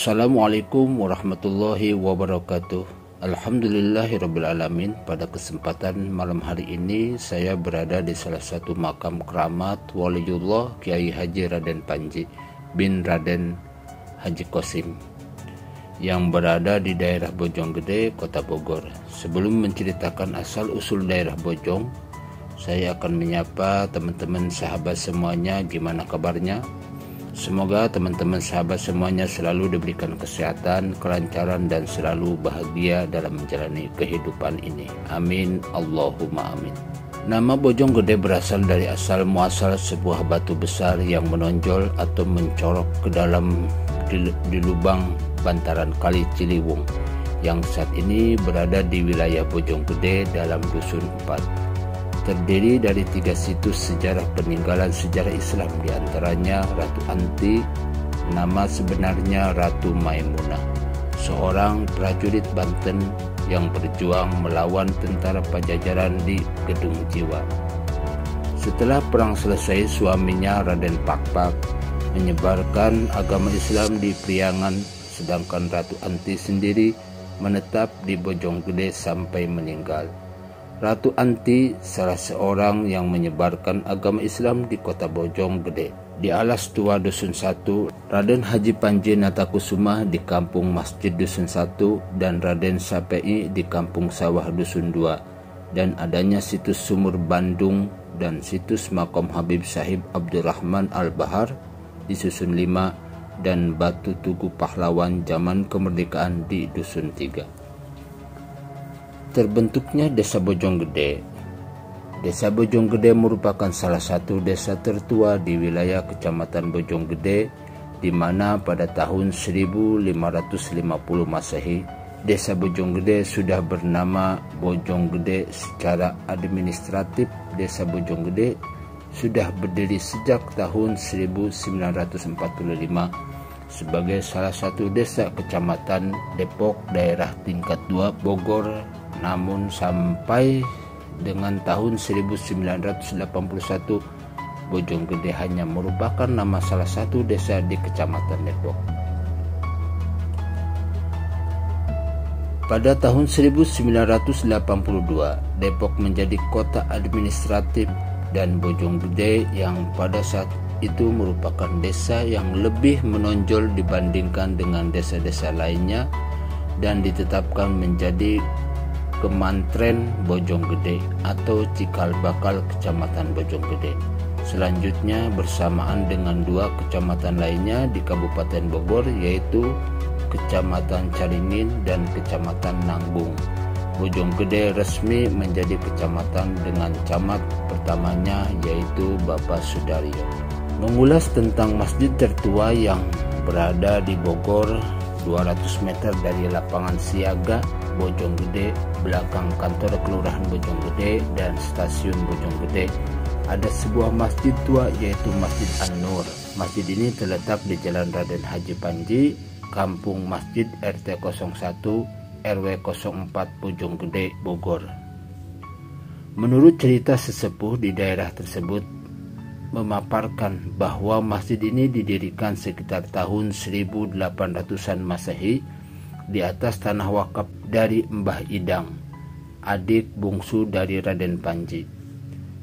Assalamualaikum warahmatullahi wabarakatuh. Alhamdulillahirrabbilalamin. Pada kesempatan malam hari ini saya berada di salah satu makam keramat Waliullah Kiai Haji Raden Panji bin Raden Haji Qasim yang berada di daerah Bojonggede, Kota Bogor. Sebelum menceritakan asal usul daerah Bojong, saya akan menyapa teman-teman sahabat semuanya. Gimana kabarnya? Semoga teman-teman sahabat semuanya selalu diberikan kesehatan, kelancaran, dan selalu bahagia dalam menjalani kehidupan ini. Amin, Allahumma amin. Nama Bojonggede berasal dari asal muasal sebuah batu besar yang menonjol atau mencorok ke dalam di lubang bantaran Kali Ciliwung yang saat ini berada di wilayah Bojonggede dalam Dusun 4. Terdiri dari 3 situs sejarah peninggalan sejarah Islam, diantaranya Ratu Anti, nama sebenarnya Ratu Maimunah, seorang prajurit Banten yang berjuang melawan tentara Pajajaran di Gedung Jiwa. Setelah perang selesai, suaminya Raden Pakpak menyebarkan agama Islam di Priangan, sedangkan Ratu Anti sendiri menetap di Bojonggede sampai meninggal. Ratu Anti salah seorang yang menyebarkan agama Islam di kota Bojonggede. Di Alas Tua Dusun 1, Raden Haji Panji Natakusuma di Kampung Masjid Dusun 1 dan Raden Sapei di Kampung Sawah Dusun 2, dan adanya situs Sumur Bandung dan situs Makom Habib Sahib Abdurrahman Al-Bahar di Dusun 5 dan Batu Tugu Pahlawan zaman kemerdekaan di Dusun 3. Terbentuknya Desa Bojonggede. Desa Bojonggede merupakan salah satu desa tertua di wilayah Kecamatan Bojonggede, di mana pada tahun 1550 Masehi, Desa Bojonggede sudah bernama Bojonggede. Secara administratif, Desa Bojonggede sudah berdiri sejak tahun 1945 sebagai salah satu desa Kecamatan Depok daerah tingkat 2 Bogor. Namun sampai dengan tahun 1981, Bojonggede hanya merupakan nama salah satu desa di Kecamatan Depok. Pada tahun 1982, Depok menjadi kota administratif dan Bojonggede yang pada saat itu merupakan desa yang lebih menonjol dibandingkan dengan desa-desa lainnya dan ditetapkan menjadi Kemantren Bojonggede atau Cikal Bakal Kecamatan Bojonggede. Selanjutnya bersamaan dengan 2 kecamatan lainnya di Kabupaten Bogor, yaitu Kecamatan Caringin dan Kecamatan Nanggung. Bojonggede resmi menjadi kecamatan dengan camat pertamanya, yaitu Bapak Sudaryo. Mengulas tentang masjid tertua yang berada di Bogor, 200 meter dari lapangan siaga Bojonggede, belakang kantor Kelurahan Bojonggede dan stasiun Bojonggede, ada sebuah masjid tua, yaitu Masjid An-Nur. Masjid ini terletak di Jalan Raden Haji Panji, Kampung Masjid RT 01 RW 04 Bojonggede, Bogor. Menurut cerita sesepuh di daerah tersebut memaparkan bahwa masjid ini didirikan sekitar tahun 1800-an Masehi di atas tanah wakaf dari Mbah Idang, adik bungsu dari Raden Panji.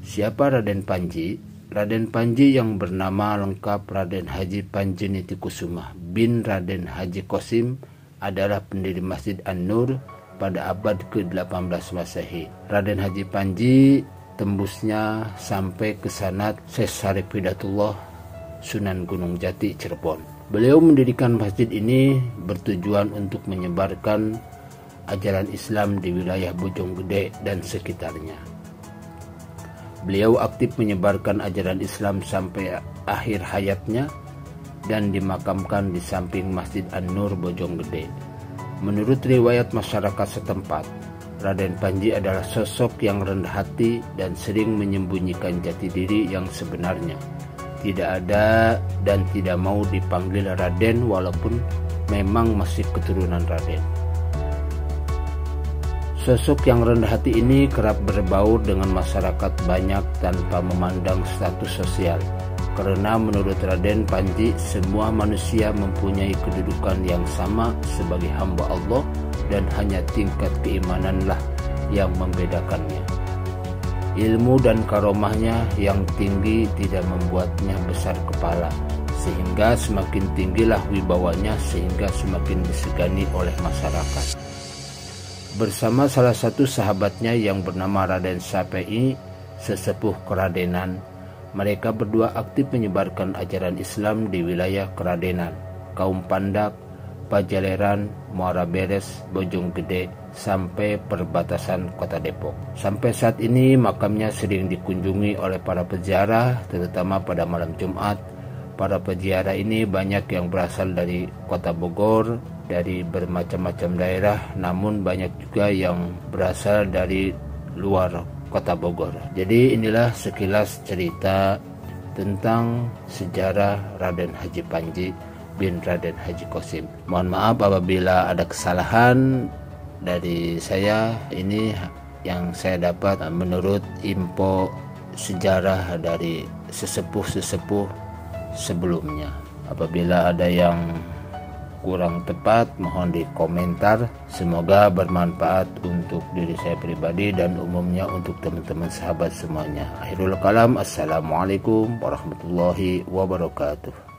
Siapa Raden Panji? Raden Panji yang bernama lengkap Raden Haji Panji Nitikusuma bin Raden Haji Qasim adalah pendiri Masjid An-Nur pada abad ke-18 Masehi. Raden Haji Panji tembusnya sampai ke sanad Syekh Syarif Hidatullah, Sunan Gunung Jati, Cirebon. Beliau mendirikan masjid ini bertujuan untuk menyebarkan ajaran Islam di wilayah Bojonggede dan sekitarnya. Beliau aktif menyebarkan ajaran Islam sampai akhir hayatnya dan dimakamkan di samping Masjid An-Nur Bojonggede. Menurut riwayat masyarakat setempat, Raden Panji adalah sosok yang rendah hati dan sering menyembunyikan jati diri yang sebenarnya. Tidak ada dan tidak mau dipanggil Raden walaupun memang masih keturunan Raden. Sosok yang rendah hati ini kerap berbaur dengan masyarakat banyak tanpa memandang status sosial. Karena menurut Raden Panji, semua manusia mempunyai kedudukan yang sama sebagai hamba Allah dan hanya tingkat keimananlah yang membedakannya. Ilmu dan karomahnya yang tinggi tidak membuatnya besar kepala, sehingga semakin tinggilah wibawanya sehingga semakin disegani oleh masyarakat. Bersama salah satu sahabatnya yang bernama Raden Sape'i, sesepuh keradenan, mereka berdua aktif menyebarkan ajaran Islam di wilayah keradenan, kaum Pandak, Pajaleran, Muara Beres, Bojonggede, sampai perbatasan kota Depok. Sampai saat ini makamnya sering dikunjungi oleh para peziarah, terutama pada malam Jumat. Para peziarah ini banyak yang berasal dari kota Bogor, dari bermacam-macam daerah, namun banyak juga yang berasal dari luar kota Bogor. Jadi inilah sekilas cerita tentang sejarah Raden Haji Panji bin Raden Haji Qasim. Mohon maaf apabila ada kesalahan dari saya. Ini yang saya dapat menurut info sejarah dari sesepuh-sesepuh sebelumnya. Apabila ada yang kurang tepat, mohon di komentar. Semoga bermanfaat untuk diri saya pribadi dan umumnya untuk teman-teman sahabat semuanya. Akhirul kalam, assalamualaikum warahmatullahi wabarakatuh.